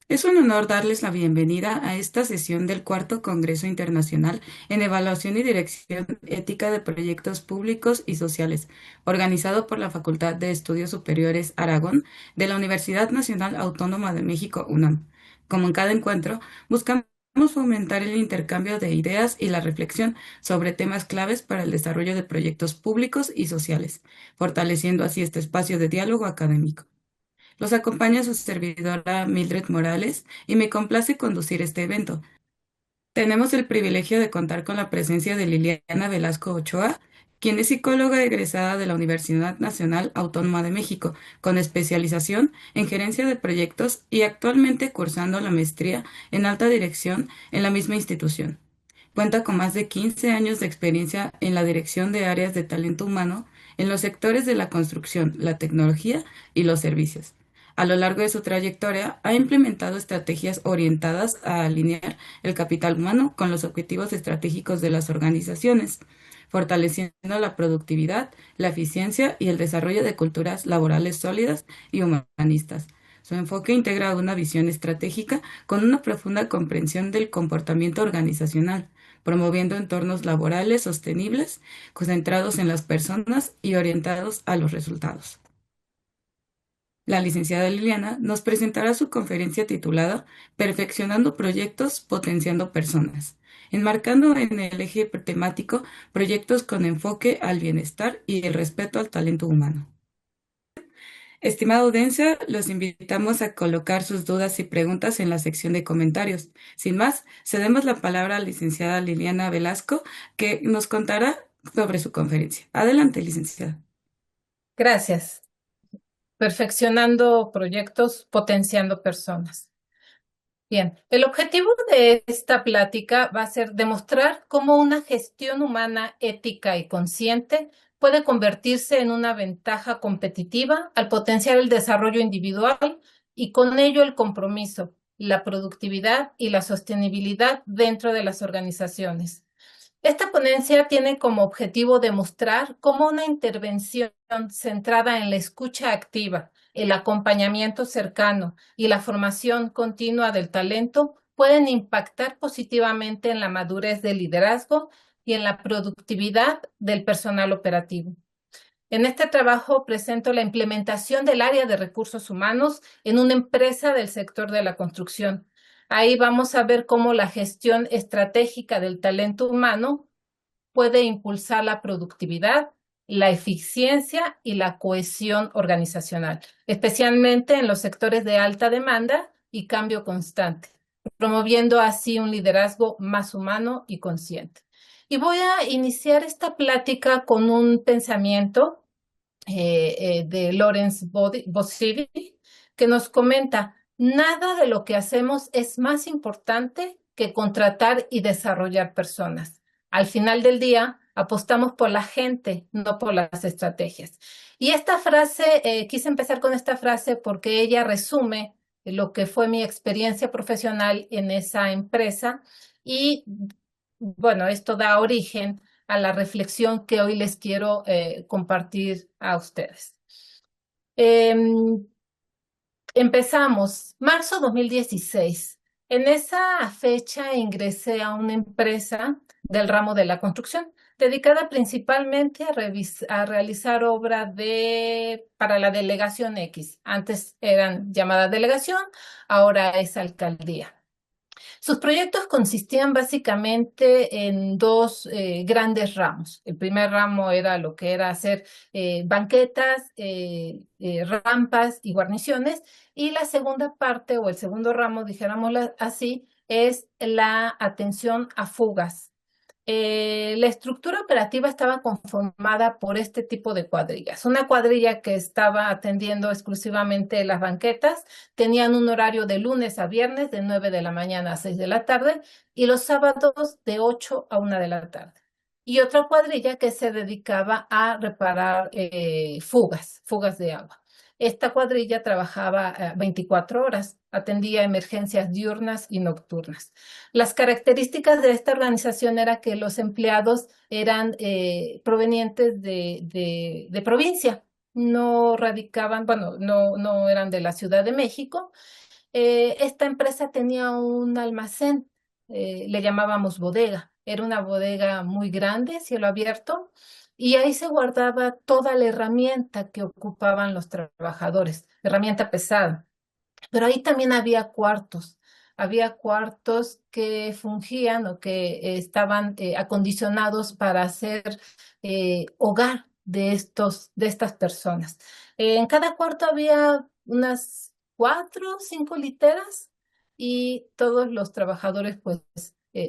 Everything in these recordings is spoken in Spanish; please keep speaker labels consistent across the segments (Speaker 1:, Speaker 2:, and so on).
Speaker 1: Es un honor darles la bienvenida a esta sesión del Cuarto Congreso Internacional en Evaluación y Dirección Ética de Proyectos Públicos y Sociales, organizado por la Facultad de Estudios Superiores Aragón de la Universidad Nacional Autónoma de México, UNAM. Como en cada encuentro, buscamos fomentar el intercambio de ideas y la reflexión sobre temas claves para el desarrollo de proyectos públicos y sociales, fortaleciendo así este espacio de diálogo académico. Los acompaña su servidora Mildred Morales y me complace conducir este evento. Tenemos el privilegio de contar con la presencia de Liliana Velasco Ochoa, quien es psicóloga egresada de la Universidad Nacional Autónoma de México, con especialización en gerencia de proyectos y actualmente cursando la maestría en alta dirección en la misma institución. Cuenta con más de 15 años de experiencia en la dirección de áreas de talento humano en los sectores de la construcción, la tecnología y los servicios. A lo largo de su trayectoria, ha implementado estrategias orientadas a alinear el capital humano con los objetivos estratégicos de las organizaciones, fortaleciendo la productividad, la eficiencia y el desarrollo de culturas laborales sólidas y humanistas. Su enfoque integra una visión estratégica con una profunda comprensión del comportamiento organizacional, promoviendo entornos laborales sostenibles, concentrados en las personas y orientados a los resultados. La licenciada Liliana nos presentará su conferencia titulada Perfeccionando proyectos, potenciando personas, enmarcando en el eje temático proyectos con enfoque al bienestar y el respeto al talento humano. Estimada audiencia, los invitamos a colocar sus dudas y preguntas en la sección de comentarios. Sin más, cedemos la palabra a la licenciada Liliana Velasco, que nos contará sobre su conferencia. Adelante, licenciada.
Speaker 2: Gracias. Perfeccionando proyectos, potenciando personas. Bien, el objetivo de esta plática va a ser demostrar cómo una gestión humana ética y consciente puede convertirse en una ventaja competitiva al potenciar el desarrollo individual y con ello el compromiso, la productividad y la sostenibilidad dentro de las organizaciones. Esta ponencia tiene como objetivo demostrar cómo una intervención centrada en la escucha activa, el acompañamiento cercano y la formación continua del talento pueden impactar positivamente en la madurez del liderazgo y en la productividad del personal operativo. En este trabajo presento la implementación del área de recursos humanos en una empresa del sector de la construcción. Ahí vamos a ver cómo la gestión estratégica del talento humano puede impulsar la productividad, la eficiencia y la cohesión organizacional, especialmente en los sectores de alta demanda y cambio constante, promoviendo así un liderazgo más humano y consciente. Y voy a iniciar esta plática con un pensamiento de Lawrence Bossivi, que nos comenta, nada de lo que hacemos es más importante que contratar y desarrollar personas. Al final del día, apostamos por la gente, no por las estrategias. Y esta frase, quise empezar con esta frase porque ella resume lo que fue mi experiencia profesional en esa empresa y, bueno, esto da origen a la reflexión que hoy les quiero compartir a ustedes. Em, Empezamos, marzo 2016. En esa fecha ingresé a una empresa del ramo de la construcción, dedicada principalmente a realizar obra para la delegación X. Antes eran llamada delegación, ahora es alcaldía. Sus proyectos consistían básicamente en dos grandes ramos. El primer ramo era lo que era hacer banquetas, rampas y guarniciones. Y la segunda parte o el segundo ramo, dijéramoslo así, es la atención a fugas. La estructura operativa estaba conformada por este tipo de cuadrillas. Una cuadrilla que estaba atendiendo exclusivamente las banquetas, tenían un horario de lunes a viernes de 9 de la mañana a 6 de la tarde y los sábados de 8 a 1 de la tarde. Y otra cuadrilla que se dedicaba a reparar fugas de agua. Esta cuadrilla trabajaba 24 horas, atendía emergencias diurnas y nocturnas. Las características de esta organización era que los empleados eran provenientes de provincia, no radicaban, bueno, no eran de la Ciudad de México, Esta empresa tenía un almacén, le llamábamos bodega. Era una bodega muy grande, cielo abierto, y ahí se guardaba toda la herramienta que ocupaban los trabajadores, herramienta pesada. Pero ahí también había cuartos que fungían o que estaban acondicionados para ser hogar de estas personas. En cada cuarto había unas 4 o 5 literas y todos los trabajadores pues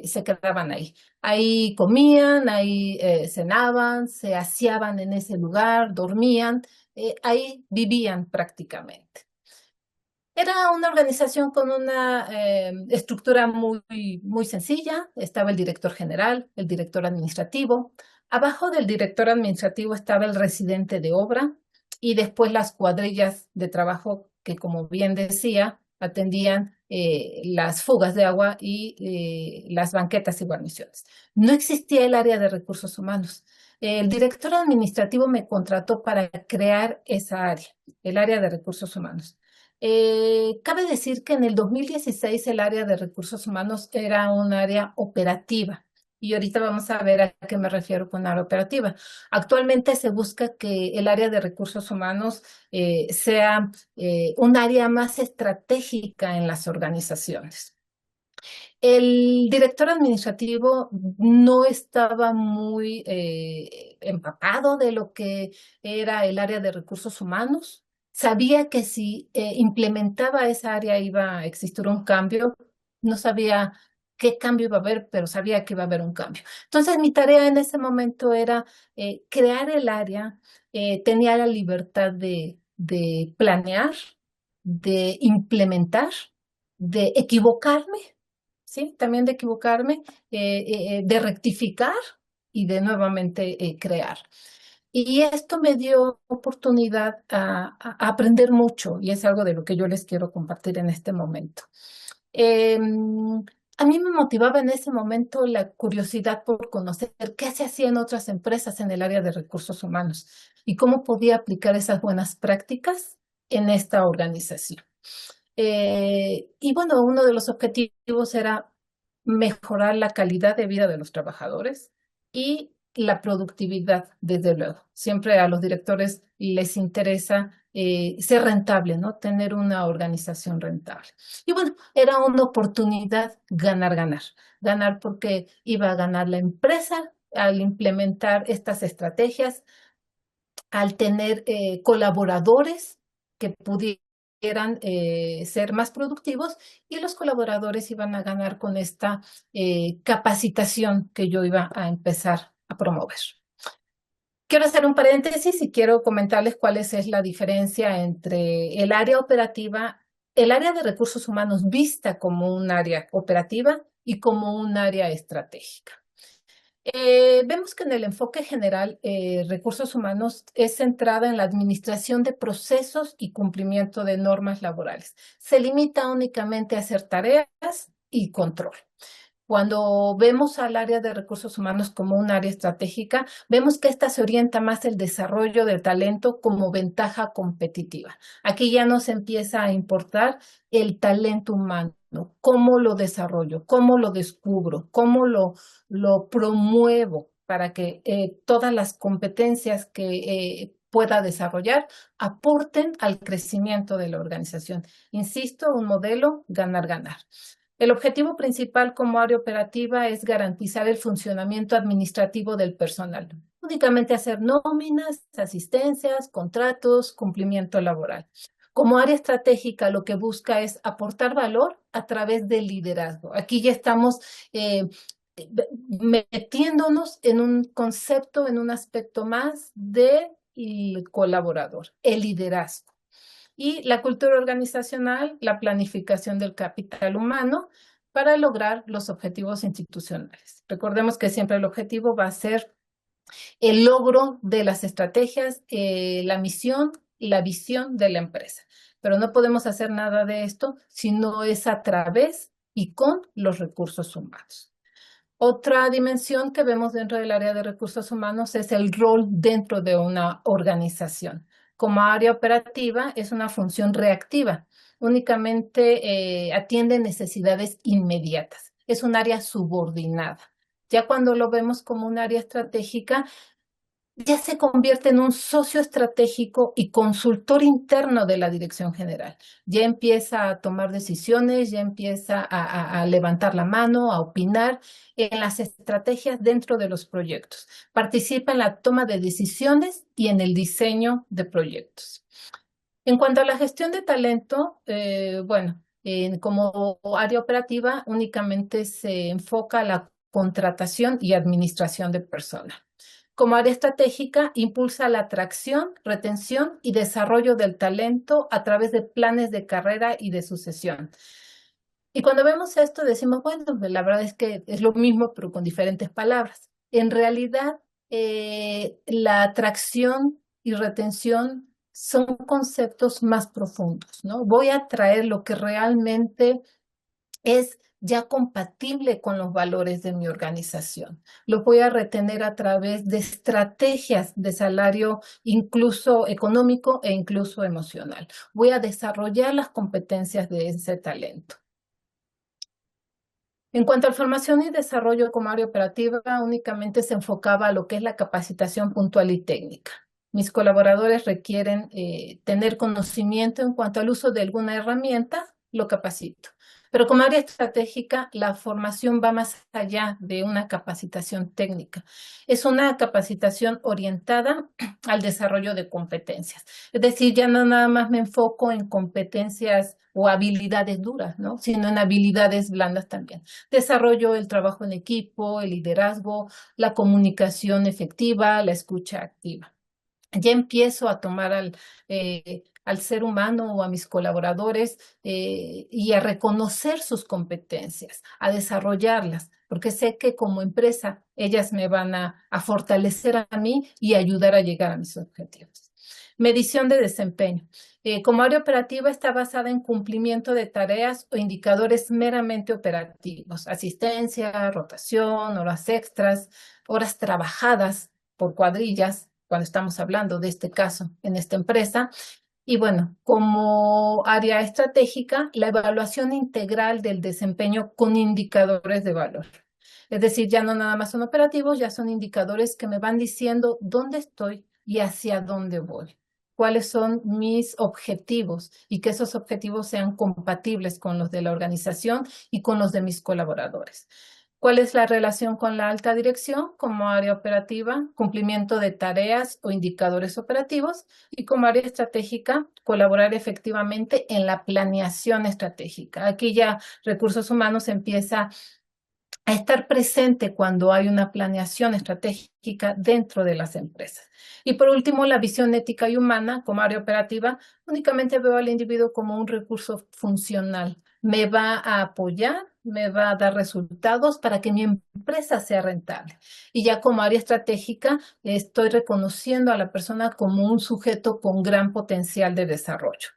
Speaker 2: se quedaban ahí. Ahí comían, ahí cenaban, se aseaban en ese lugar, dormían, ahí vivían prácticamente. Era una organización con una estructura muy sencilla. Estaba el director general, el director administrativo. Abajo del director administrativo estaba el residente de obra y después las cuadrillas de trabajo que, como bien decía, atendían las fugas de agua y las banquetas y guarniciones. No existía el área de recursos humanos. El director administrativo me contrató para crear esa área, el área de recursos humanos. Cabe decir que en el 2016 el área de recursos humanos era un área operativa. Y ahorita vamos a ver a qué me refiero con área operativa. Actualmente se busca que el área de recursos humanos sea un área más estratégica en las organizaciones. El director administrativo no estaba muy empapado de lo que era el área de recursos humanos. Sabía que si implementaba esa área iba a existir un cambio. No sabía qué cambio iba a haber, pero sabía que iba a haber un cambio. Entonces, mi tarea en ese momento era crear el área. Tenía la libertad de planear, de implementar, de equivocarme, ¿sí? También de equivocarme, de rectificar y de nuevamente crear. Y esto me dio oportunidad a aprender mucho y es algo de lo que yo les quiero compartir en este momento. A mí me motivaba en ese momento la curiosidad por conocer qué se hacía en otras empresas en el área de recursos humanos y cómo podía aplicar esas buenas prácticas en esta organización. Y bueno, uno de los objetivos era mejorar la calidad de vida de los trabajadores y la productividad, desde luego. Siempre a los directores les interesa ser rentable, ¿no? Tener una organización rentable. Y bueno, era una oportunidad ganar, ganar. Ganar porque iba a ganar la empresa al implementar estas estrategias, al tener colaboradores que pudieran ser más productivos y los colaboradores iban a ganar con esta capacitación que yo iba a empezar a promover. Quiero hacer un paréntesis y quiero comentarles cuál es la diferencia entre el área operativa, el área de recursos humanos vista como un área operativa y como un área estratégica. Vemos que en el enfoque general, recursos humanos es centrada en la administración de procesos y cumplimiento de normas laborales. Se limita únicamente a hacer tareas y control. Cuando vemos al área de recursos humanos como un área estratégica, vemos que esta se orienta más el desarrollo del talento como ventaja competitiva. Aquí ya nos empieza a importar el talento humano, cómo lo desarrollo, cómo lo descubro, cómo lo promuevo para que todas las competencias que pueda desarrollar aporten al crecimiento de la organización. Insisto, un modelo ganar-ganar. El objetivo principal como área operativa es garantizar el funcionamiento administrativo del personal. Únicamente hacer nóminas, asistencias, contratos, cumplimiento laboral. Como área estratégica, lo que busca es aportar valor a través del liderazgo. Aquí ya estamos metiéndonos en un concepto, en un aspecto más del colaborador, el liderazgo. Y la cultura organizacional, la planificación del capital humano para lograr los objetivos institucionales. Recordemos que siempre el objetivo va a ser el logro de las estrategias, la misión y la visión de la empresa. Pero no podemos hacer nada de esto si no es a través y con los recursos humanos. Otra dimensión que vemos dentro del área de recursos humanos es el rol dentro de una organización. Como área operativa es una función reactiva. únicamente atiende necesidades inmediatas. Es un área subordinada. Ya cuando lo vemos como un área estratégica, ya se convierte en un socio estratégico y consultor interno de la dirección general. Ya empieza a tomar decisiones, ya empieza a levantar la mano, a opinar en las estrategias dentro de los proyectos. Participa en la toma de decisiones y en el diseño de proyectos. En cuanto a la gestión de talento, como área operativa únicamente se enfoca a la contratación y administración de personal. Como área estratégica, impulsa la atracción, retención y desarrollo del talento a través de planes de carrera y de sucesión. Y cuando vemos esto decimos, bueno, pues la verdad es que es lo mismo, pero con diferentes palabras. En realidad, la atracción y retención son conceptos más profundos, ¿no? Voy a traer lo que realmente es ya compatible con los valores de mi organización. Lo voy a retener a través de estrategias de salario, incluso económico e incluso emocional. Voy a desarrollar las competencias de ese talento. En cuanto a formación y desarrollo como área operativa, únicamente se enfocaba a lo que es la capacitación puntual y técnica. Mis colaboradores requieren tener conocimiento en cuanto al uso de alguna herramienta, lo capacito. Pero como área estratégica, la formación va más allá de una capacitación técnica. Es una capacitación orientada al desarrollo de competencias. Es decir, ya no nada más me enfoco en competencias o habilidades duras, ¿no? Sino en habilidades blandas también. Desarrollo el trabajo en equipo, el liderazgo, la comunicación efectiva, la escucha activa. Ya empiezo a tomar al ser humano o a mis colaboradores y a reconocer sus competencias, a desarrollarlas, porque sé que como empresa ellas me van a fortalecer a mí y ayudar a llegar a mis objetivos. Medición de desempeño. Como área operativa está basada en cumplimiento de tareas o indicadores meramente operativos, asistencia, rotación, horas extras, horas trabajadas por cuadrillas, cuando estamos hablando de este caso en esta empresa. Y bueno, como área estratégica, la evaluación integral del desempeño con indicadores de valor. Es decir, ya no nada más son operativos, ya son indicadores que me van diciendo dónde estoy y hacia dónde voy, cuáles son mis objetivos y que esos objetivos sean compatibles con los de la organización y con los de mis colaboradores. ¿Cuál es la relación con la alta dirección como área operativa? Cumplimiento de tareas o indicadores operativos. Y como área estratégica, colaborar efectivamente en la planeación estratégica. Aquí ya recursos humanos empieza a estar presente cuando hay una planeación estratégica dentro de las empresas. Y por último, la visión ética y humana como área operativa, únicamente veo al individuo como un recurso funcional. Me va a apoyar, me va a dar resultados para que mi empresa sea rentable. Y ya como área estratégica, estoy reconociendo a la persona como un sujeto con gran potencial de desarrollo.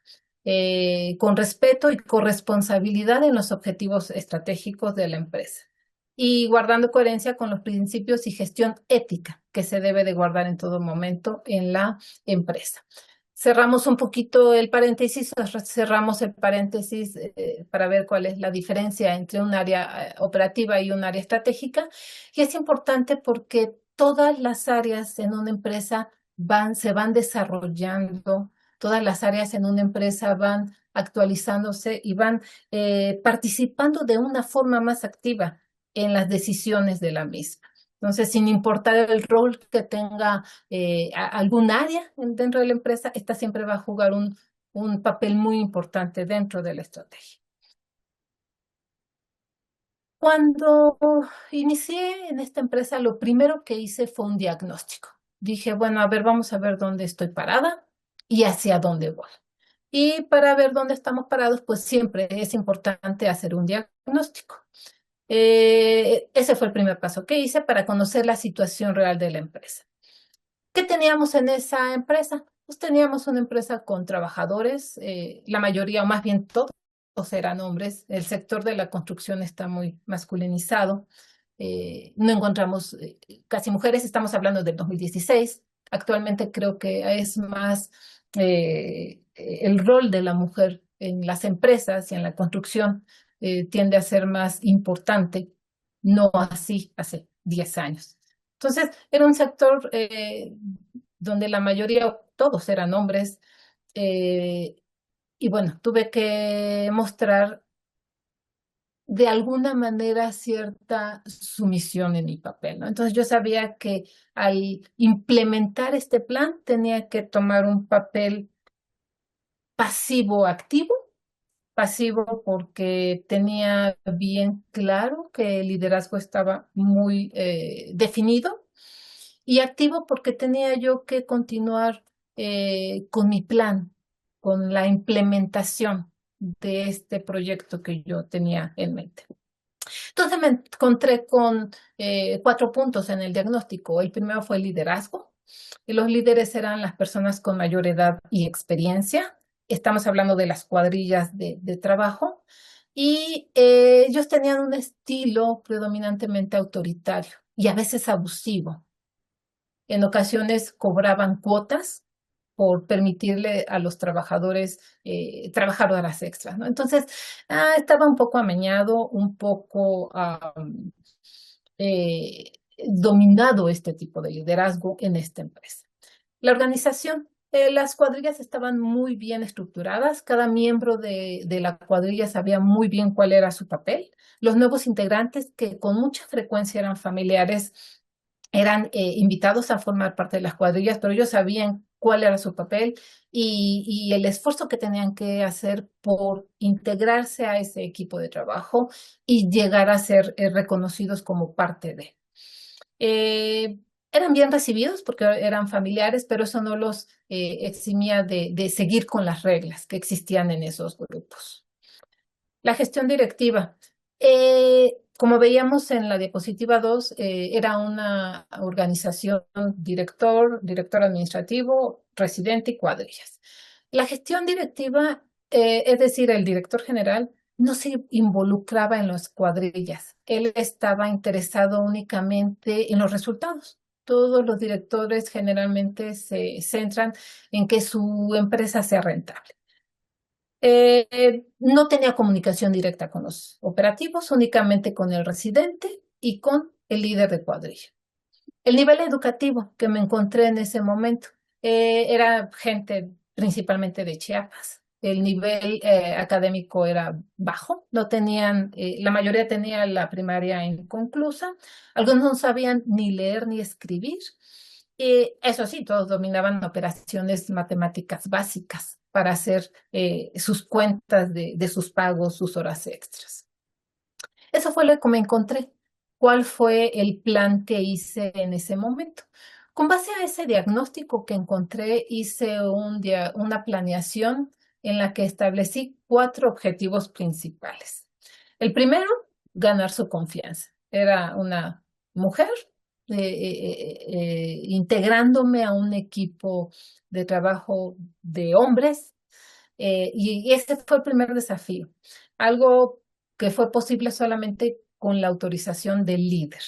Speaker 2: Con respeto y corresponsabilidad en los objetivos estratégicos de la empresa y guardando coherencia con los principios y gestión ética que se debe de guardar en todo momento en la empresa. Cerramos un poquito el paréntesis, cerramos el paréntesis para ver cuál es la diferencia entre un área operativa y un área estratégica. Y es importante porque todas las áreas en una empresa se van desarrollando, todas las áreas en una empresa van actualizándose y van participando de una forma más activa en las decisiones de la misma. Entonces, sin importar el rol que tenga algún área dentro de la empresa, esta siempre va a jugar un papel muy importante dentro de la estrategia. Cuando inicié en esta empresa, lo primero que hice fue un diagnóstico. Dije, bueno, a ver, vamos a ver dónde estoy parada y hacia dónde voy. Y para ver dónde estamos parados, pues siempre es importante hacer un diagnóstico. Ese fue el primer paso que hice para conocer la situación real de la empresa. ¿Qué teníamos en esa empresa? Pues teníamos una empresa con trabajadores, la mayoría, o más bien todos eran hombres. El sector de la construcción está muy masculinizado. No encontramos casi mujeres, estamos hablando del 2016. Actualmente creo que es más el rol de la mujer en las empresas y en la construcción tiende a ser más importante, no así hace 10 años. Entonces, era un sector donde la mayoría, todos eran hombres, eh, y bueno, tuve que mostrar de alguna manera cierta sumisión en mi papel, ¿no? Entonces yo sabía que al implementar este plan tenía que tomar un papel pasivo-activo. Pasivo porque tenía bien claro que el liderazgo estaba muy definido, y activo porque tenía yo que continuar con mi plan, con la implementación de este proyecto que yo tenía en mente. Entonces me encontré con 4 puntos en el diagnóstico. El primero fue el liderazgo. Y los líderes eran las personas con mayor edad y experiencia. Estamos hablando de las cuadrillas de trabajo. Y ellos tenían un estilo predominantemente autoritario y a veces abusivo. En ocasiones cobraban cuotas por permitirle a los trabajadores trabajar horas extras, ¿no? Entonces, estaba un poco amañado, un poco eh, dominado este tipo de liderazgo en esta empresa. La organización. Las cuadrillas estaban muy bien estructuradas, cada miembro de la cuadrilla sabía muy bien cuál era su papel. Los nuevos integrantes, que con mucha frecuencia eran familiares, eran invitados a formar parte de las cuadrillas, pero ellos sabían cuál era su papel y el esfuerzo que tenían que hacer por integrarse a ese equipo de trabajo y llegar a ser reconocidos como parte de. Eh, Eran bien recibidos porque eran familiares, pero eso no los eximía de seguir con las reglas que existían en esos grupos. La gestión directiva. Como veíamos en la diapositiva 2, era una organización director administrativo, residente y cuadrillas. La gestión directiva, es decir, el director general, no se involucraba en las cuadrillas. Él estaba interesado únicamente en los resultados. Todos los directores generalmente se centran en que su empresa sea rentable. No tenía comunicación directa con los operativos, únicamente con el residente y con el líder de cuadrilla. El nivel educativo que me encontré en ese momento era gente principalmente de Chiapas. El nivel académico era bajo, no tenían, la mayoría tenía la primaria inconclusa, algunos no sabían ni leer ni escribir. Eso sí, todos dominaban operaciones matemáticas básicas para hacer sus cuentas de sus pagos, sus horas extras. Eso fue lo que me encontré. ¿Cuál fue el plan que hice en ese momento? Con base a ese diagnóstico que encontré, hice una planeación en la que establecí 4 objetivos principales. El primero, ganar su confianza. Era una mujer integrándome a un equipo de trabajo de hombres, y ese fue el primer desafío. Algo que fue posible solamente con la autorización del líder.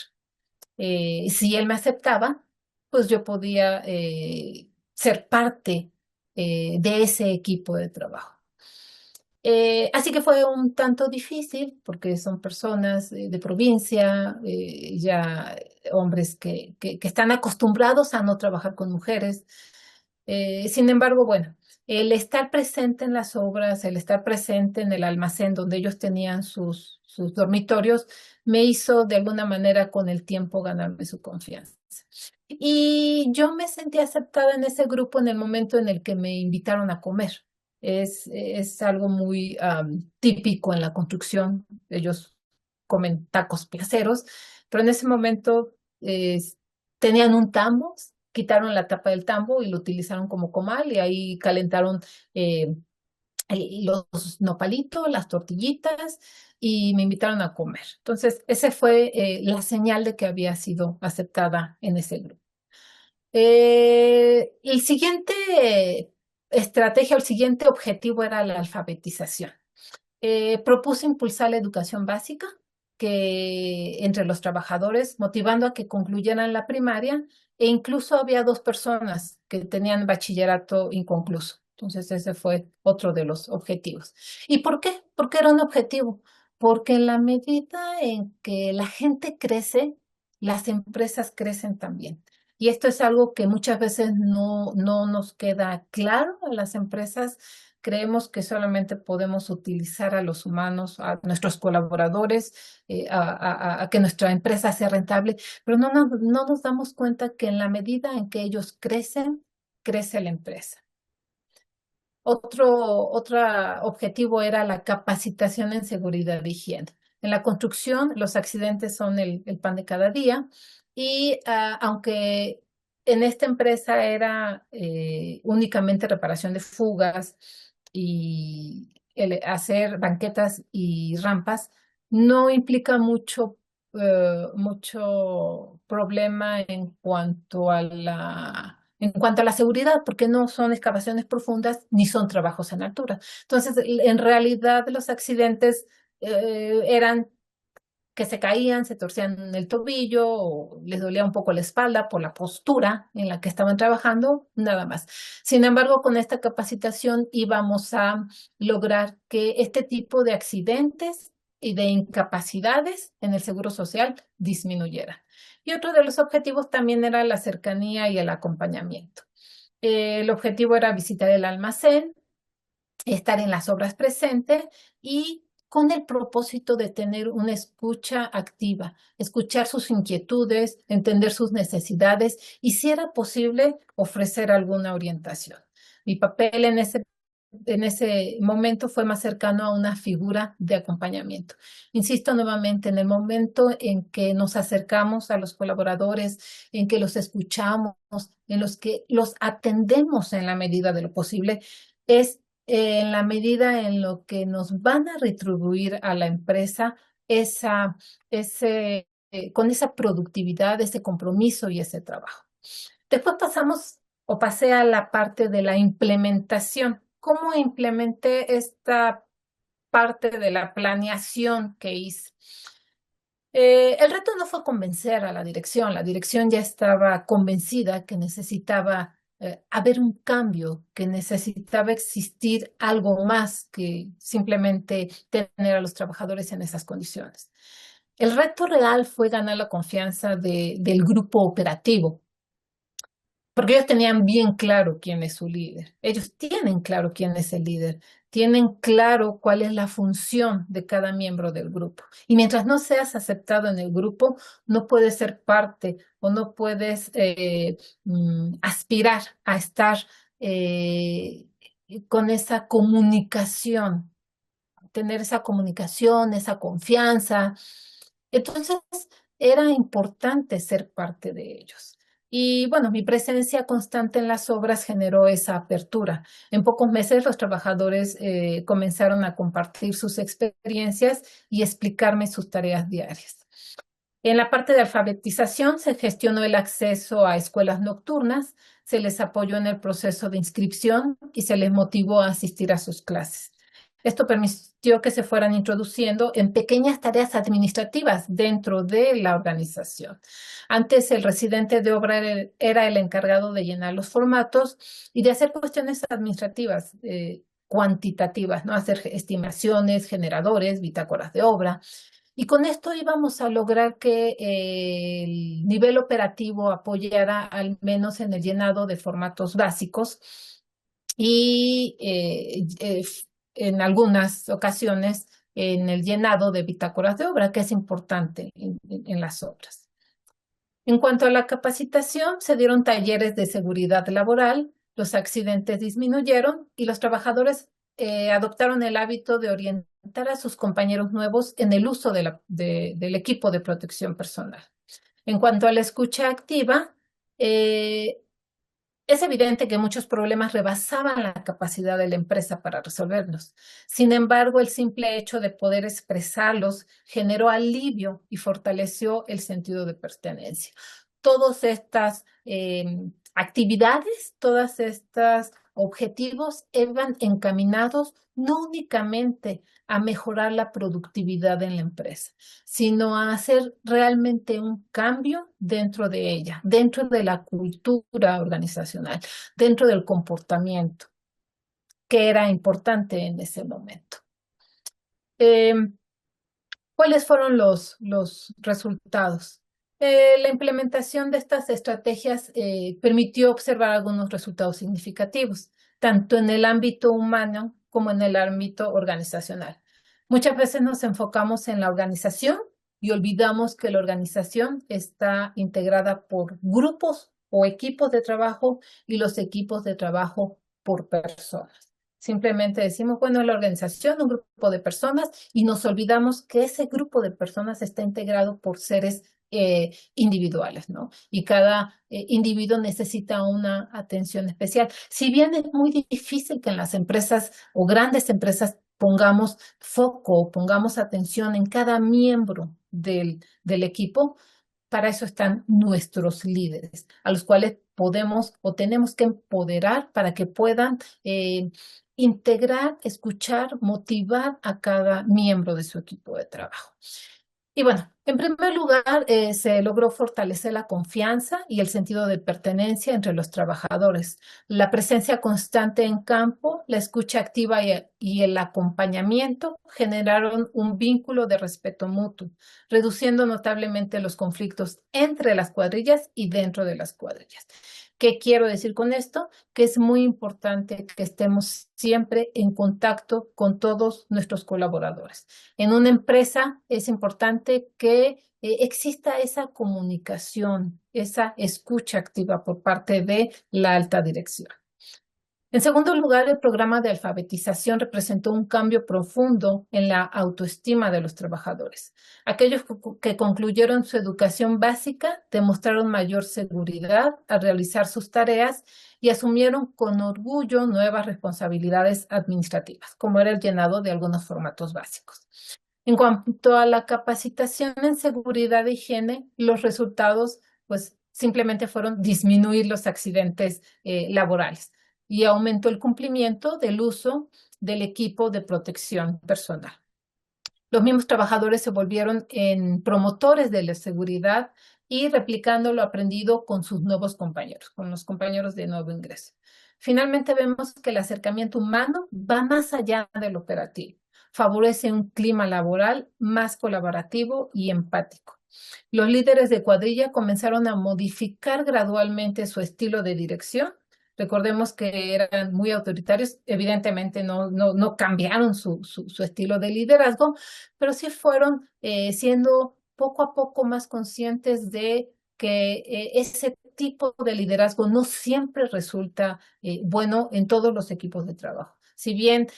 Speaker 2: Si él me aceptaba, pues yo podía ser parte de ese equipo de trabajo. Así que fue un tanto difícil porque son personas de provincia, ya hombres que están acostumbrados a no trabajar con mujeres. Sin embargo, bueno, el estar presente en las obras, el estar presente en el almacén donde ellos tenían sus dormitorios, me hizo de alguna manera con el tiempo ganarme su confianza. Y yo me sentí aceptada en ese grupo en el momento en el que me invitaron a comer. Es algo muy típico en la construcción. Ellos comen tacos placeros, pero en ese momento tenían un tambo, quitaron la tapa del tambo y lo utilizaron como comal y ahí calentaron eh, los nopalitos, las tortillitas y me invitaron a comer. Entonces, esa fue la señal de que había sido aceptada en ese grupo. El siguiente estrategia, el siguiente objetivo era la alfabetización. Propuse impulsar la educación básica entre los trabajadores, motivando a que concluyeran la primaria, e incluso había 2 personas que tenían bachillerato inconcluso. Entonces ese fue otro de los objetivos. ¿Y por qué? ¿Por qué era un objetivo? Porque en la medida en que la gente crece, las empresas crecen también. Y esto es algo que muchas veces no nos queda claro a las empresas. Creemos que solamente podemos utilizar a los humanos, a nuestros colaboradores, a que nuestra empresa sea rentable, pero no nos damos cuenta que en la medida en que ellos crecen, crece la empresa. Otro objetivo era la capacitación en seguridad e higiene. En la construcción, los accidentes son el pan de cada día y aunque en esta empresa era únicamente reparación de fugas y hacer banquetas y rampas, no implica mucho problema en cuanto a la seguridad, porque no son excavaciones profundas ni son trabajos en altura. Entonces, en realidad, los accidentes eran que se caían, se torcían el tobillo o les dolía un poco la espalda por la postura en la que estaban trabajando, nada más. Sin embargo, con esta capacitación íbamos a lograr que este tipo de accidentes y de incapacidades en el Seguro Social disminuyera. Y otro de los objetivos también era la cercanía y el acompañamiento. El objetivo era visitar el almacén, estar en las obras presentes y con el propósito de tener una escucha activa, escuchar sus inquietudes, entender sus necesidades y, si era posible, ofrecer alguna orientación. Mi papel en ese momento fue más cercano a una figura de acompañamiento. Insisto nuevamente, en el momento en que nos acercamos a los colaboradores, en que los escuchamos, en los que los atendemos en la medida de lo posible, es en la medida en lo que nos van a retribuir a la empresa esa, con esa productividad, ese compromiso y ese trabajo. Después pasé a la parte de la implementación. ¿Cómo implementé esta parte de la planeación que hice? El reto no fue convencer a la dirección ya estaba convencida que necesitaba haber un cambio, que necesitaba existir algo más que simplemente tener a los trabajadores en esas condiciones. El reto real fue ganar la confianza del grupo operativo, porque ellos tenían bien claro quién es su líder. Ellos tienen claro quién es el líder. Tienen claro cuál es la función de cada miembro del grupo. Y mientras no seas aceptado en el grupo, no puedes ser parte o no puedes aspirar a estar eh, con esa comunicación, tener esa comunicación, esa confianza. Entonces, era importante ser parte de ellos. Y bueno, mi presencia constante en las obras generó esa apertura. En pocos meses los trabajadores comenzaron a compartir sus experiencias y explicarme sus tareas diarias. En la parte de alfabetización se gestionó el acceso a escuelas nocturnas, se les apoyó en el proceso de inscripción y se les motivó a asistir a sus clases. Esto permitió que se fueran introduciendo en pequeñas tareas administrativas dentro de la organización. Antes el residente de obra era el encargado de llenar los formatos y de hacer cuestiones administrativas, cuantitativas, ¿no? Hacer estimaciones, generadores, bitácoras de obra. Y con esto íbamos a lograr que el nivel operativo apoyara al menos en el llenado de formatos básicos y en algunas ocasiones en el llenado de bitácoras de obra, que es importante en las obras. En cuanto a la capacitación, se dieron talleres de seguridad laboral, los accidentes disminuyeron y los trabajadores adoptaron el hábito de orientar a sus compañeros nuevos en el uso del equipo de protección personal. En cuanto a la escucha activa, eh, es evidente que muchos problemas rebasaban la capacidad de la empresa para resolverlos. Sin embargo, el simple hecho de poder expresarlos generó alivio y fortaleció el sentido de pertenencia. Todas estas actividades, todas estas objetivos iban encaminados no únicamente a mejorar la productividad en la empresa, sino a hacer realmente un cambio dentro de ella, dentro de la cultura organizacional, dentro del comportamiento. que era importante en ese momento. ¿Cuáles fueron los resultados? La implementación de estas estrategias permitió observar algunos resultados significativos, tanto en el ámbito humano como en el ámbito organizacional. Muchas veces nos enfocamos en la organización y olvidamos que la organización está integrada por grupos o equipos de trabajo y los equipos de trabajo por personas. Simplemente decimos, bueno, la organización, un grupo de personas, y nos olvidamos que ese grupo de personas está integrado por seres individuales, ¿no? Y cada individuo necesita una atención especial. Si bien es muy difícil que en las empresas o grandes empresas pongamos foco, pongamos atención en cada miembro del equipo, para eso están nuestros líderes, a los cuales podemos o tenemos que empoderar para que puedan integrar, escuchar, motivar a cada miembro de su equipo de trabajo. Y bueno, en primer lugar, se logró fortalecer la confianza y el sentido de pertenencia entre los trabajadores. La presencia constante en campo, la escucha activa y el acompañamiento generaron un vínculo de respeto mutuo, reduciendo notablemente los conflictos entre las cuadrillas y dentro de las cuadrillas. ¿Qué quiero decir con esto? Que es muy importante que estemos siempre en contacto con todos nuestros colaboradores. En una empresa es importante que exista esa comunicación, esa escucha activa por parte de la alta dirección. En segundo lugar, el programa de alfabetización representó un cambio profundo en la autoestima de los trabajadores. Aquellos que concluyeron su educación básica demostraron mayor seguridad al realizar sus tareas y asumieron con orgullo nuevas responsabilidades administrativas, como era el llenado de algunos formatos básicos. En cuanto a la capacitación en seguridad e higiene, los resultados, pues, simplemente fueron disminuir los accidentes laborales y aumentó el cumplimiento del uso del equipo de protección personal. Los mismos trabajadores se volvieron en promotores de la seguridad y replicando lo aprendido con sus nuevos compañeros, con los compañeros de nuevo ingreso. Finalmente vemos que el acercamiento humano va más allá del operativo, favorece un clima laboral más colaborativo y empático. Los líderes de cuadrilla comenzaron a modificar gradualmente su estilo de dirección. Recordemos que eran muy autoritarios, evidentemente no cambiaron su estilo de liderazgo, pero sí fueron siendo poco a poco más conscientes de que ese tipo de liderazgo no siempre resulta bueno en todos los equipos de trabajo. Si bien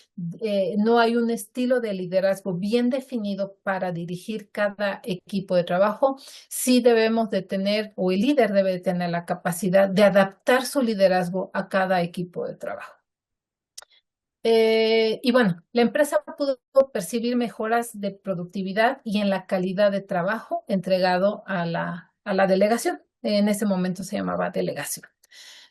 Speaker 2: no hay un estilo de liderazgo bien definido para dirigir cada equipo de trabajo, sí debemos de tener, o el líder debe de tener la capacidad de adaptar su liderazgo a cada equipo de trabajo. Y bueno, la empresa pudo percibir mejoras de productividad y en la calidad de trabajo entregado a la delegación. En ese momento se llamaba delegación.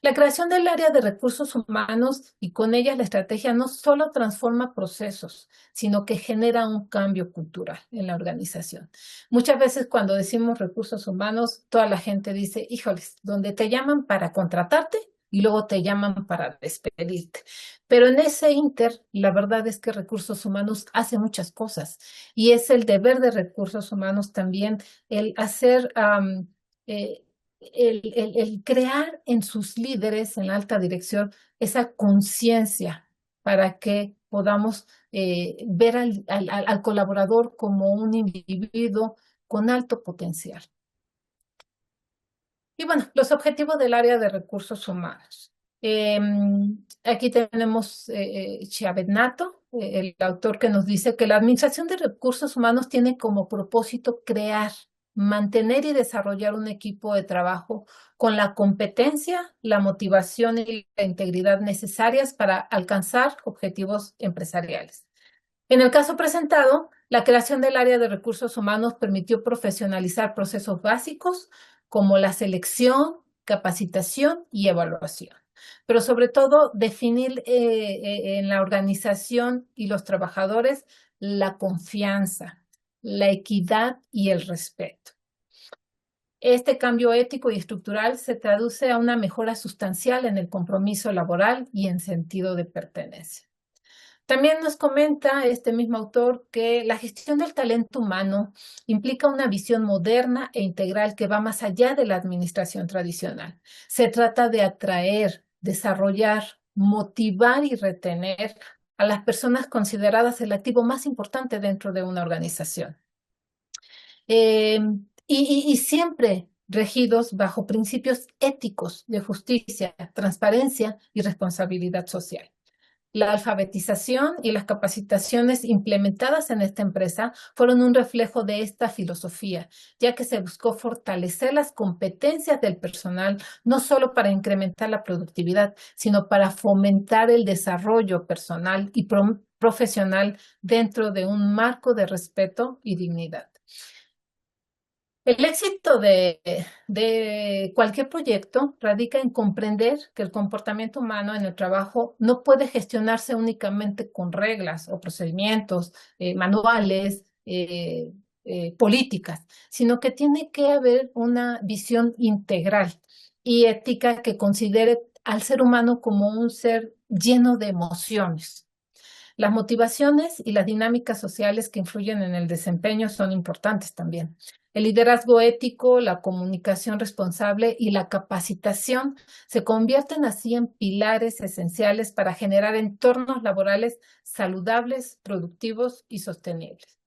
Speaker 2: La creación del área de recursos humanos y con ella la estrategia no solo transforma procesos, sino que genera un cambio cultural en la organización. Muchas veces cuando decimos recursos humanos, toda la gente dice, híjoles, donde te llaman para contratarte y luego te llaman para despedirte. Pero en ese inter, la verdad es que recursos humanos hace muchas cosas y es el deber de recursos humanos también el hacer eh, el crear en sus líderes, en la alta dirección, esa conciencia para que podamos ver al colaborador como un individuo con alto potencial. Y bueno, los objetivos del área de recursos humanos. Aquí tenemos Chávez Nato, el autor que nos dice que la administración de recursos humanos tiene como propósito crear, mantener y desarrollar un equipo de trabajo con la competencia, la motivación y la integridad necesarias para alcanzar objetivos empresariales. En el caso presentado, la creación del área de recursos humanos permitió profesionalizar procesos básicos como la selección, capacitación y evaluación, pero sobre todo definir en la organización y los trabajadores la confianza, la equidad y el respeto. Este cambio ético y estructural se traduce a una mejora sustancial en el compromiso laboral y en sentido de pertenencia. También nos comenta este mismo autor que la gestión del talento humano implica una visión moderna e integral que va más allá de la administración tradicional. Se trata de atraer, desarrollar, motivar y retener a las personas consideradas el activo más importante dentro de una organización. Eh, y siempre regidos bajo principios éticos de justicia, transparencia y responsabilidad social. La alfabetización y las capacitaciones implementadas en esta empresa fueron un reflejo de esta filosofía, ya que se buscó fortalecer las competencias del personal, no solo para incrementar la productividad, sino para fomentar el desarrollo personal y profesional dentro de un marco de respeto y dignidad. El éxito de cualquier proyecto radica en comprender que el comportamiento humano en el trabajo no puede gestionarse únicamente con reglas o procedimientos, manuales, políticas, sino que tiene que haber una visión integral y ética que considere al ser humano como un ser lleno de emociones. Las motivaciones y las dinámicas sociales que influyen en el desempeño son importantes también. El liderazgo ético, la comunicación responsable y la capacitación se convierten así en pilares esenciales para generar entornos laborales saludables, productivos y sostenibles.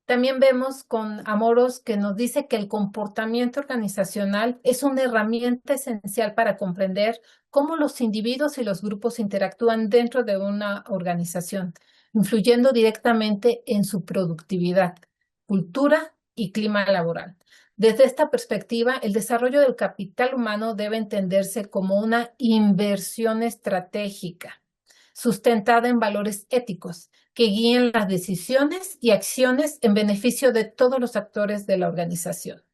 Speaker 2: También vemos con Amoros que nos dice que el comportamiento organizacional es una herramienta esencial para comprender cómo los individuos y los grupos interactúan dentro de una organización, influyendo directamente en su productividad, cultura y clima laboral. Desde esta perspectiva, el desarrollo del capital humano debe entenderse como una inversión estratégica, sustentada en valores éticos que guíen las decisiones y acciones en beneficio de todos los actores de la organización.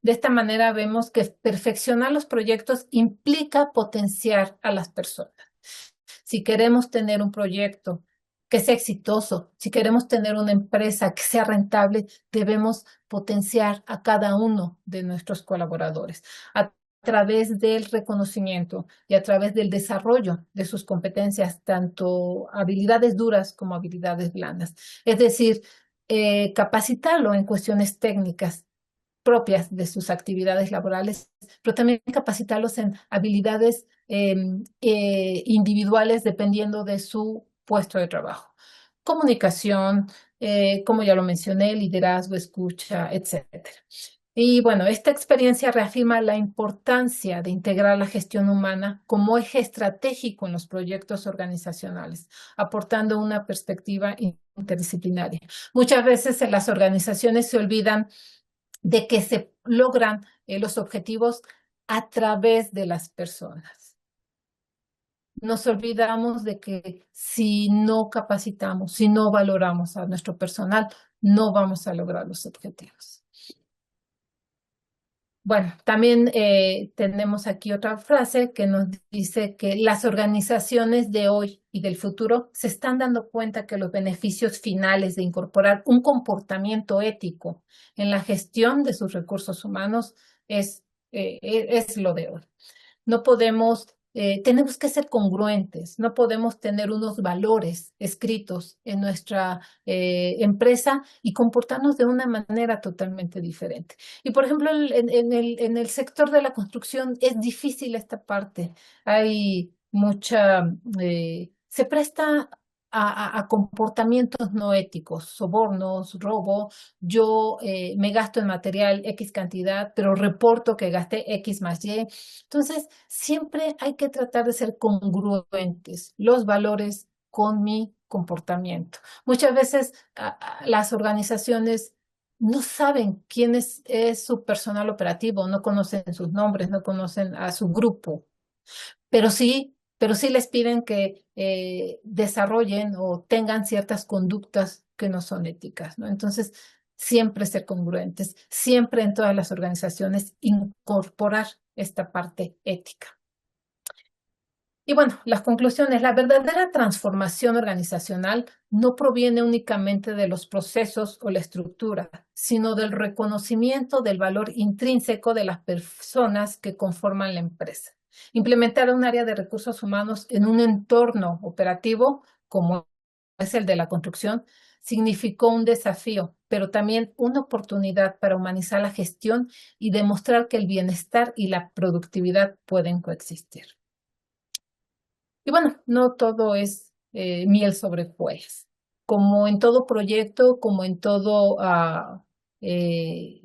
Speaker 2: De esta manera vemos que perfeccionar los proyectos implica potenciar a las personas. Si queremos tener un proyecto que sea exitoso, si queremos tener una empresa que sea rentable, debemos potenciar a cada uno de nuestros colaboradores a través del reconocimiento y a través del desarrollo de sus competencias, tanto habilidades duras como habilidades blandas. Es decir, capacitarlo en cuestiones técnicas propias de sus actividades laborales, pero también capacitarlos en habilidades individuales dependiendo de su puesto de trabajo. Comunicación, como ya lo mencioné, liderazgo, escucha, etcétera. Y bueno, esta experiencia reafirma la importancia de integrar la gestión humana como eje estratégico en los proyectos organizacionales, aportando una perspectiva interdisciplinaria. Muchas veces en las organizaciones se olvidan de que se logran los objetivos a través de las personas. Nos olvidamos de que si no capacitamos, si no valoramos a nuestro personal, no vamos a lograr los objetivos. Bueno, también tenemos aquí otra frase que nos dice que las organizaciones de hoy y del futuro se están dando cuenta que los beneficios finales de incorporar un comportamiento ético en la gestión de sus recursos humanos es lo de hoy. No podemos, tenemos que ser congruentes, no podemos tener unos valores escritos en nuestra empresa y comportarnos de una manera totalmente diferente. Y por ejemplo, en el sector de la construcción es difícil esta parte. Hay mucha, se presta a comportamientos no éticos, sobornos, robo. Yo me gasto en material X cantidad, pero reporto que gasté X más Y. Entonces, siempre hay que tratar de ser congruentes los valores con mi comportamiento. Muchas veces las organizaciones no saben quién es su personal operativo, no conocen sus nombres, no conocen a su grupo, pero sí les piden que desarrollen o tengan ciertas conductas que no son éticas, ¿no? Entonces, siempre ser congruentes, siempre en todas las organizaciones incorporar esta parte ética. Y bueno, las conclusiones, la verdadera transformación organizacional no proviene únicamente de los procesos o la estructura, sino del reconocimiento del valor intrínseco de las personas que conforman la empresa. Implementar un área de recursos humanos en un entorno operativo como es el de la construcción significó un desafío, pero también una oportunidad para humanizar la gestión y demostrar que el bienestar y la productividad pueden coexistir. Y bueno, no todo es miel sobre hojuelas. Como en todo proyecto, como en todo eh,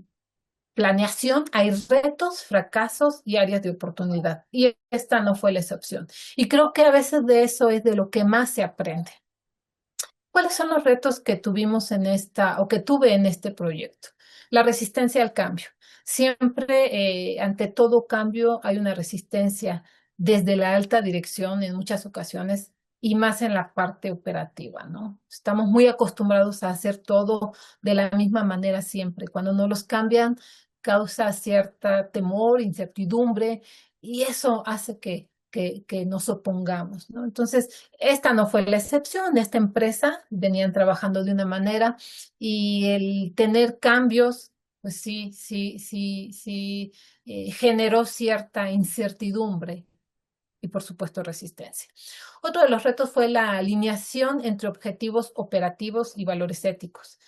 Speaker 2: planeación, hay retos, fracasos y áreas de oportunidad. Y esta no fue la excepción. Y creo que a veces de eso es de lo que más se aprende. ¿Cuáles son los retos que tuvimos en esta o que tuve en este proyecto? La resistencia al cambio. Siempre, ante todo cambio, hay una resistencia desde la alta dirección en muchas ocasiones y más en la parte operativa, ¿no? Estamos muy acostumbrados a hacer todo de la misma manera siempre. Cuando no los cambian, causa cierta temor, incertidumbre y eso hace que nos opongamos, ¿no? Entonces, esta no fue la excepción. Esta empresa venían trabajando de una manera y el tener cambios, pues sí, generó cierta incertidumbre y, por supuesto, resistencia. Otro de los retos fue la alineación entre objetivos operativos y valores éticos.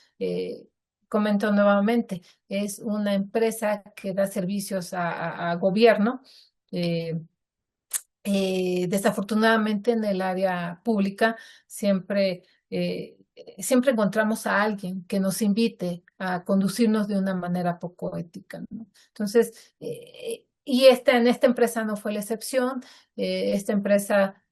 Speaker 2: Comento nuevamente, es una empresa que da servicios a gobierno. eh, Desafortunadamente en el área pública siempre, siempre encontramos a alguien que nos invite a conducirnos de una manera poco ética, ¿no? Entonces, y en esta empresa no fue la excepción. Esta empresa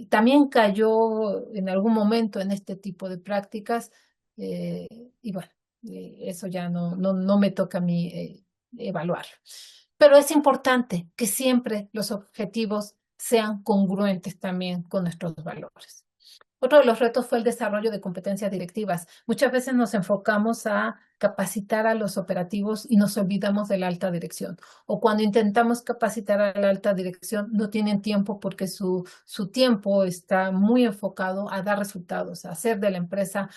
Speaker 2: también cayó en algún momento en este tipo de prácticas eh, y bueno, eso ya no me toca a mí evaluarlo. Pero es importante que siempre los objetivos sean congruentes también con nuestros valores. Otro de los retos fue el desarrollo de competencias directivas. Muchas veces nos enfocamos a capacitar a los operativos y nos olvidamos de la alta dirección. O cuando intentamos capacitar a la alta dirección, no tienen tiempo porque su tiempo está muy enfocado a dar resultados, a hacer de la empresa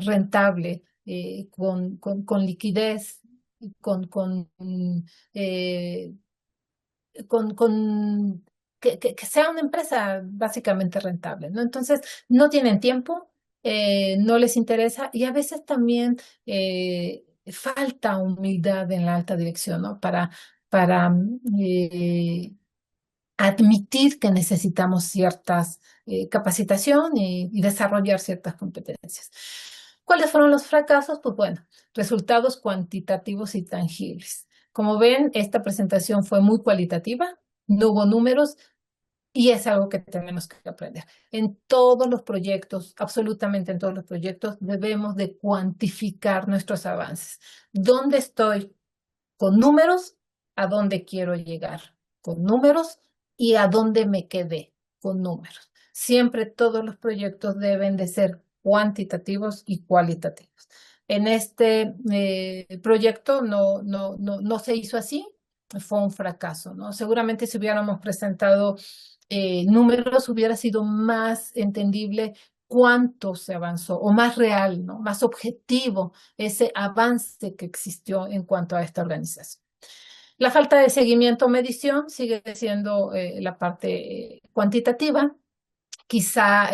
Speaker 2: rentable, con liquidez, con eh, con que sea una empresa básicamente rentable, ¿no? Entonces, no tienen tiempo, no les interesa y a veces también falta humildad en la alta dirección, ¿no? Para admitir que necesitamos ciertas capacitación y desarrollar ciertas competencias. ¿Cuáles fueron los fracasos? Pues bueno, resultados cuantitativos y tangibles. Como ven, esta presentación fue muy cualitativa, no hubo números y es algo que tenemos que aprender. En todos los proyectos, absolutamente en todos los proyectos, debemos de cuantificar nuestros avances. ¿Dónde estoy? Con números, ¿a dónde quiero llegar? Con números y a dónde me quedé con números. Siempre todos los proyectos deben de ser cuantitativos y cualitativos. En este proyecto no se hizo así, fue un fracaso, ¿no? Seguramente si hubiéramos presentado números hubiera sido más entendible cuánto se avanzó o más real, ¿no? Más objetivo ese avance que existió en cuanto a esta organización. La falta de seguimiento o medición sigue siendo la parte cuantitativa. Quizá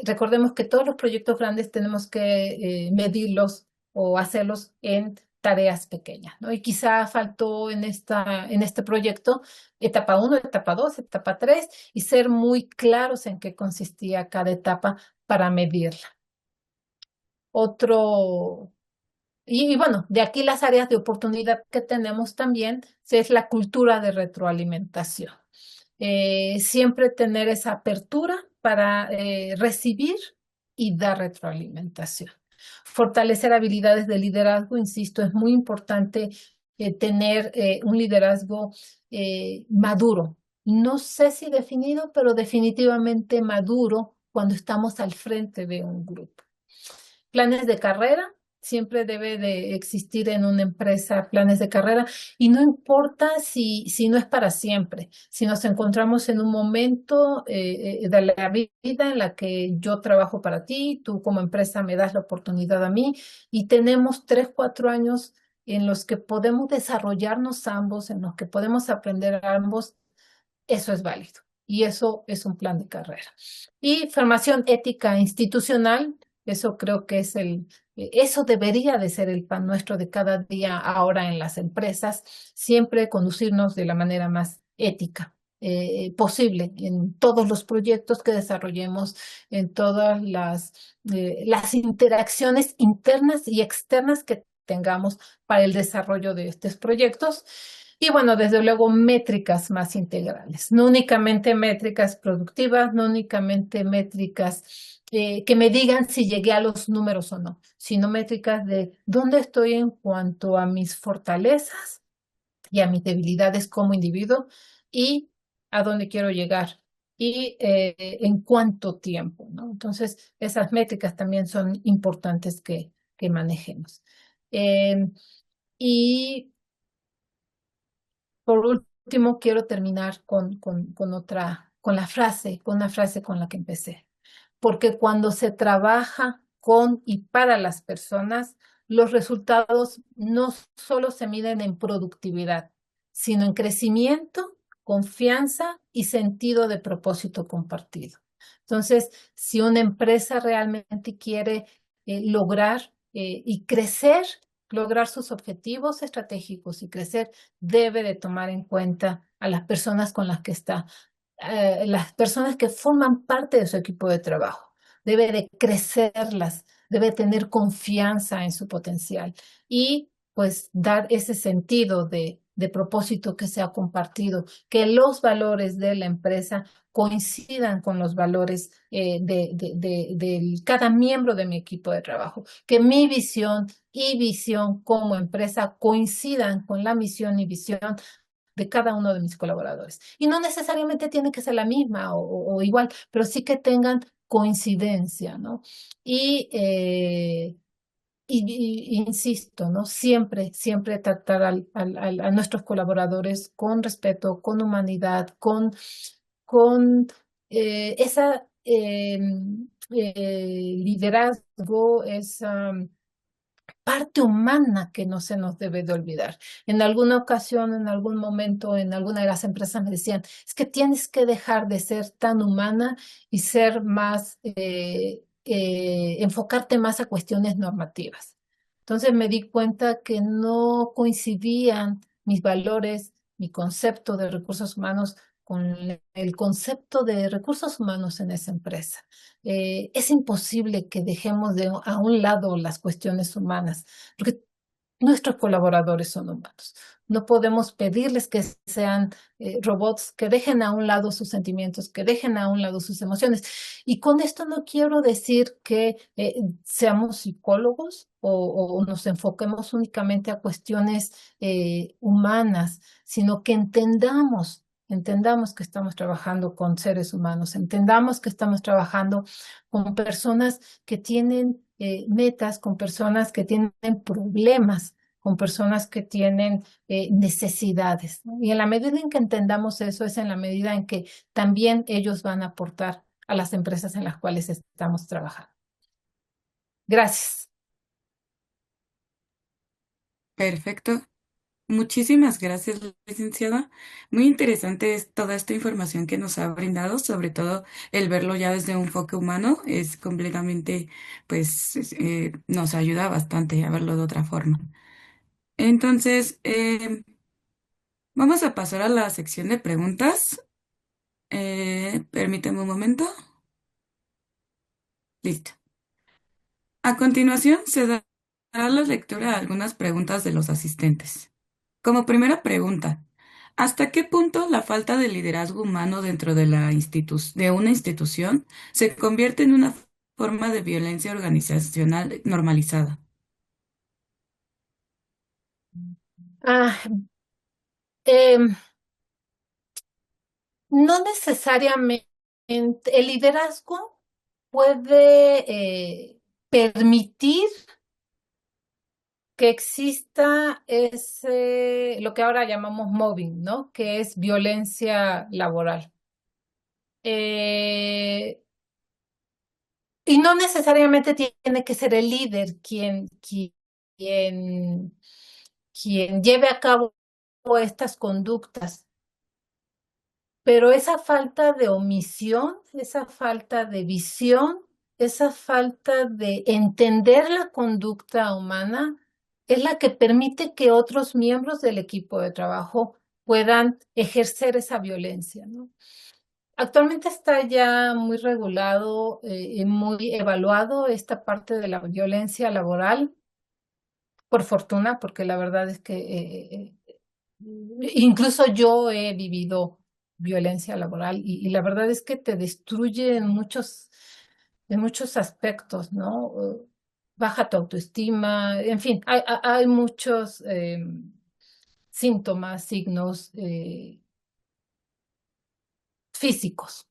Speaker 2: recordemos que todos los proyectos grandes tenemos que medirlos o hacerlos en tareas pequeñas, ¿no? Y quizá faltó en este proyecto etapa 1, etapa 2, etapa 3 y ser muy claros en qué consistía cada etapa para medirla. Otro y bueno, de aquí las áreas de oportunidad que tenemos también es la cultura de retroalimentación. Siempre tener esa apertura para recibir y dar retroalimentación. Fortalecer habilidades de liderazgo, insisto, es muy importante tener un liderazgo maduro. No sé si definido, pero definitivamente maduro cuando estamos al frente de un grupo. Planes de carrera, siempre debe de existir en una empresa planes de carrera y no importa si no es para siempre, si nos encontramos en un momento de la vida en la que yo trabajo para ti, tú como empresa me das la oportunidad a mí y tenemos 3, 4 años en los que podemos desarrollarnos ambos, en los que podemos aprender ambos, eso es válido. Y eso es un plan de carrera. Y formación ética institucional, eso creo que eso debería de ser el pan nuestro de cada día ahora en las empresas, siempre conducirnos de la manera más ética posible en todos los proyectos que desarrollemos, en todas las interacciones internas y externas que tengamos para el desarrollo de estos proyectos. Y bueno, desde luego, métricas más integrales, no únicamente métricas productivas, no únicamente métricas que me digan si llegué a los números o no, sino métricas de dónde estoy en cuanto a mis fortalezas y a mis debilidades como individuo y a dónde quiero llegar y en cuánto tiempo, ¿no? Entonces, esas métricas también son importantes que manejemos. Eh, y por último, quiero terminar con una frase con la que empecé. Porque cuando se trabaja con y para las personas, los resultados no solo se miden en productividad, sino en crecimiento, confianza y sentido de propósito compartido. Entonces, si una empresa realmente quiere lograr y crecer, lograr sus objetivos estratégicos y crecer, debe de tomar en cuenta a las personas con las que está, las personas que forman parte de su equipo de trabajo. Debe de crecerlas, debe tener confianza en su potencial y pues dar ese sentido de propósito que se ha compartido, que los valores de la empresa coincidan con los valores de cada miembro de mi equipo de trabajo, que mi visión y visión como empresa coincidan con la misión y visión de cada uno de mis colaboradores. Y no necesariamente tiene que ser la misma o igual, pero sí que tengan coincidencia, ¿no? Y, insisto, ¿no? Siempre, siempre tratar a nuestros colaboradores con respeto, con humanidad, con esa liderazgo, esa parte humana que no se nos debe de olvidar. En alguna ocasión, en algún momento, en alguna de las empresas me decían, es que tienes que dejar de ser tan humana y ser más, enfocarte más a cuestiones normativas. Entonces me di cuenta que no coincidían mis valores, mi concepto de recursos humanos con el concepto de recursos humanos en esa empresa. Es imposible que dejemos a un lado las cuestiones humanas, porque nuestros colaboradores son humanos. No podemos pedirles que sean robots, que dejen a un lado sus sentimientos, que dejen a un lado sus emociones. Y con esto no quiero decir que seamos psicólogos o nos enfoquemos únicamente a cuestiones humanas, sino que entendamos que estamos trabajando con seres humanos, entendamos que estamos trabajando con personas que tienen metas, con personas que tienen problemas, con personas que tienen necesidades, ¿no? Y en la medida en que entendamos eso, es en la medida en que también ellos van a aportar a las empresas en las cuales estamos trabajando. Gracias.
Speaker 1: Perfecto. Muchísimas gracias, licenciada. Muy interesante es toda esta información que nos ha brindado, sobre todo el verlo ya desde un enfoque humano, es completamente, pues, nos ayuda bastante a verlo de otra forma. Entonces, vamos a pasar a la sección de preguntas. Permíteme un momento. Listo. A continuación, se dará la lectura de algunas preguntas de los asistentes. Como primera pregunta, ¿hasta qué punto la falta de liderazgo humano dentro de de una institución se convierte en una forma de violencia organizacional normalizada?
Speaker 2: Ah, em, no necesariamente el liderazgo puede permitir que exista ese, lo que ahora llamamos mobbing, ¿no? Que es violencia laboral. Eh, y no necesariamente tiene que ser el líder quien, quien lleve a cabo estas conductas, pero esa falta de omisión, esa falta de visión, esa falta de entender la conducta humana es la que permite que otros miembros del equipo de trabajo puedan ejercer esa violencia, ¿no? Actualmente está ya muy regulado y muy evaluado esta parte de la violencia laboral, por fortuna, porque la verdad es que incluso yo he vivido violencia laboral y la verdad es que te destruye en muchos aspectos, ¿no? Baja tu autoestima, en fin, hay muchos síntomas, signos físicos.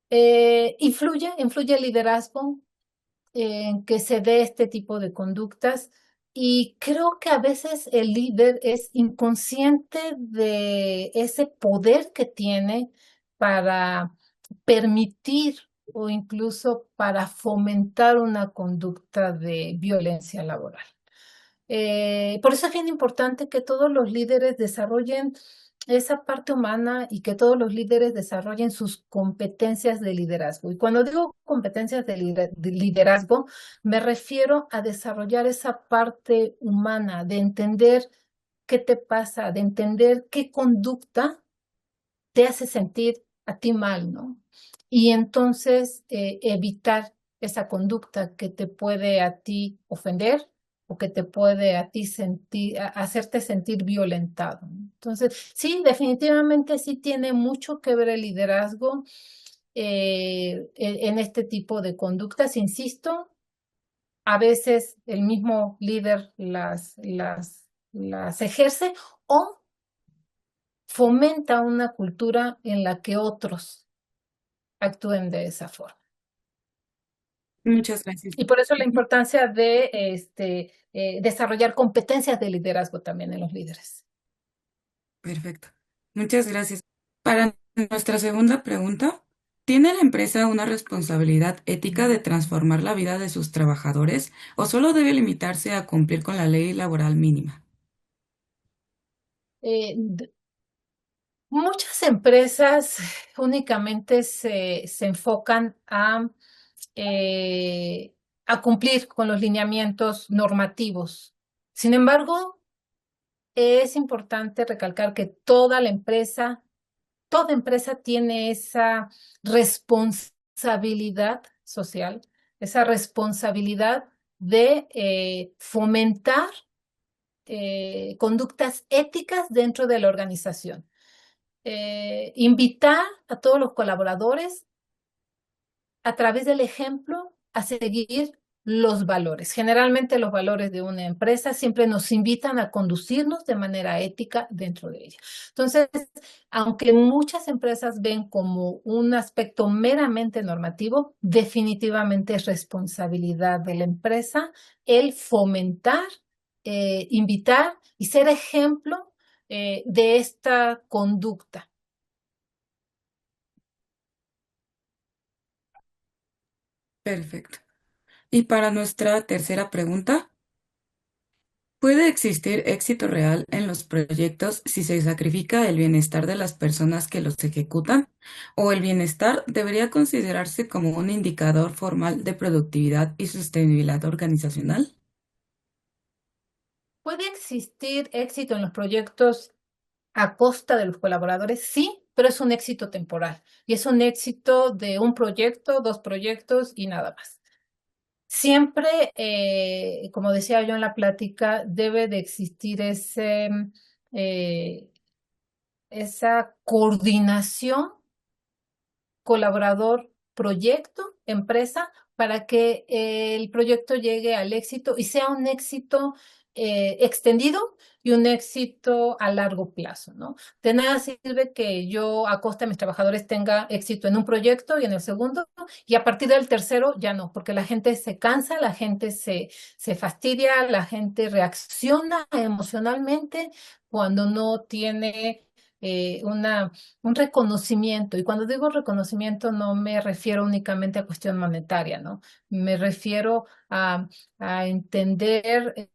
Speaker 2: Influye el liderazgo en que se dé este tipo de conductas y creo que a veces el líder es inconsciente de ese poder que tiene para permitir o incluso para fomentar una conducta de violencia laboral. Por eso es bien importante que todos los líderes desarrollen esa parte humana y que todos los líderes desarrollen sus competencias de liderazgo. Y cuando digo competencias de liderazgo, me refiero a desarrollar esa parte humana, de entender qué te pasa, de entender qué conducta te hace sentir a ti mal, ¿no? Y entonces evitar esa conducta que te puede a ti ofender o que te puede a ti sentir, hacerte sentir violentado, ¿no? Entonces, sí, definitivamente sí tiene mucho que ver el liderazgo en este tipo de conductas. Insisto, a veces el mismo líder las ejerce o fomenta una cultura en la que otros actúen de esa forma.
Speaker 1: Muchas gracias.
Speaker 2: Y por eso la
Speaker 1: Ujú.
Speaker 2: importancia de desarrollar competencias de liderazgo también en los líderes.
Speaker 1: Perfecto. Muchas gracias. Para nuestra segunda pregunta, ¿tiene la empresa una responsabilidad ética de transformar la vida de sus trabajadores o solo debe limitarse a cumplir con la ley laboral mínima?
Speaker 2: D- Muchas empresas únicamente se enfocan eh, a cumplir con los lineamientos normativos. Sin embargo, es importante recalcar que toda empresa tiene esa responsabilidad social, esa responsabilidad de fomentar conductas éticas dentro de la organización. Invitar a todos los colaboradores a través del ejemplo a seguir los valores. Generalmente los valores de una empresa siempre nos invitan a conducirnos de manera ética dentro de ella. Entonces, aunque muchas empresas ven como un aspecto meramente normativo, definitivamente es responsabilidad de la empresa el fomentar, invitar y ser ejemplo de esta conducta.
Speaker 1: Perfecto. Y para nuestra tercera pregunta, ¿puede existir éxito real en los proyectos si se sacrifica el bienestar de las personas que los ejecutan? ¿O el bienestar debería considerarse como un indicador formal de productividad y sostenibilidad organizacional?
Speaker 2: ¿Puede existir éxito en los proyectos a costa de los colaboradores? Sí, pero es un éxito temporal y es un éxito de un proyecto, dos proyectos y nada más. Siempre, como decía yo en la plática, debe de existir eh, esa coordinación colaborador, proyecto, empresa, para que el proyecto llegue al éxito y sea un éxito extendido y un éxito a largo plazo, ¿no? De nada sirve que yo a costa de mis trabajadores tenga éxito en un proyecto y en el segundo, y a partir del tercero ya no, porque la gente se cansa, la gente se fastidia, la gente reacciona emocionalmente cuando no tiene un reconocimiento. Y cuando digo reconocimiento no me refiero únicamente a cuestión monetaria, ¿no? Me refiero a entender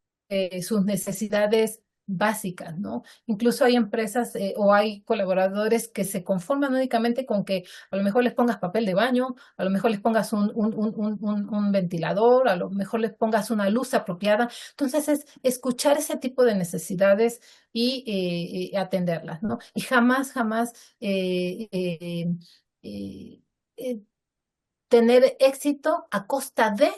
Speaker 2: sus necesidades básicas, ¿no? Incluso hay empresas o hay colaboradores que se conforman únicamente con que a lo mejor les pongas papel de baño, a lo mejor les pongas un ventilador, a lo mejor les pongas una luz apropiada. Entonces es escuchar ese tipo de necesidades y atenderlas, ¿no? Y jamás, jamás eh, eh, tener éxito a costa de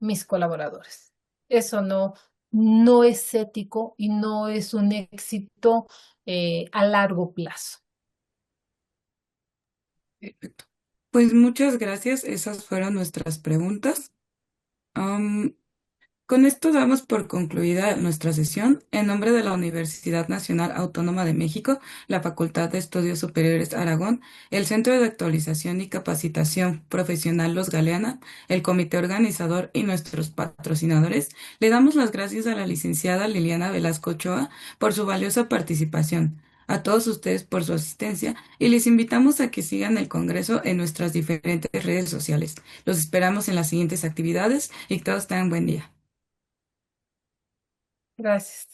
Speaker 2: mis colaboradores. Eso no es ético y no es un éxito a largo plazo.
Speaker 1: Perfecto. Pues muchas gracias. Esas fueron nuestras preguntas. Am, con esto damos por concluida nuestra sesión. En nombre de la Universidad Nacional Autónoma de México, la Facultad de Estudios Superiores Aragón, el Centro de Actualización y Capacitación Profesional Los Galeana, el comité organizador y nuestros patrocinadores, le damos las gracias a la licenciada Liliana Velasco Ochoa por su valiosa participación, a todos ustedes por su asistencia y les invitamos a que sigan el Congreso en nuestras diferentes redes sociales. Los esperamos en las siguientes actividades y que todos tengan buen día.
Speaker 2: Gracias.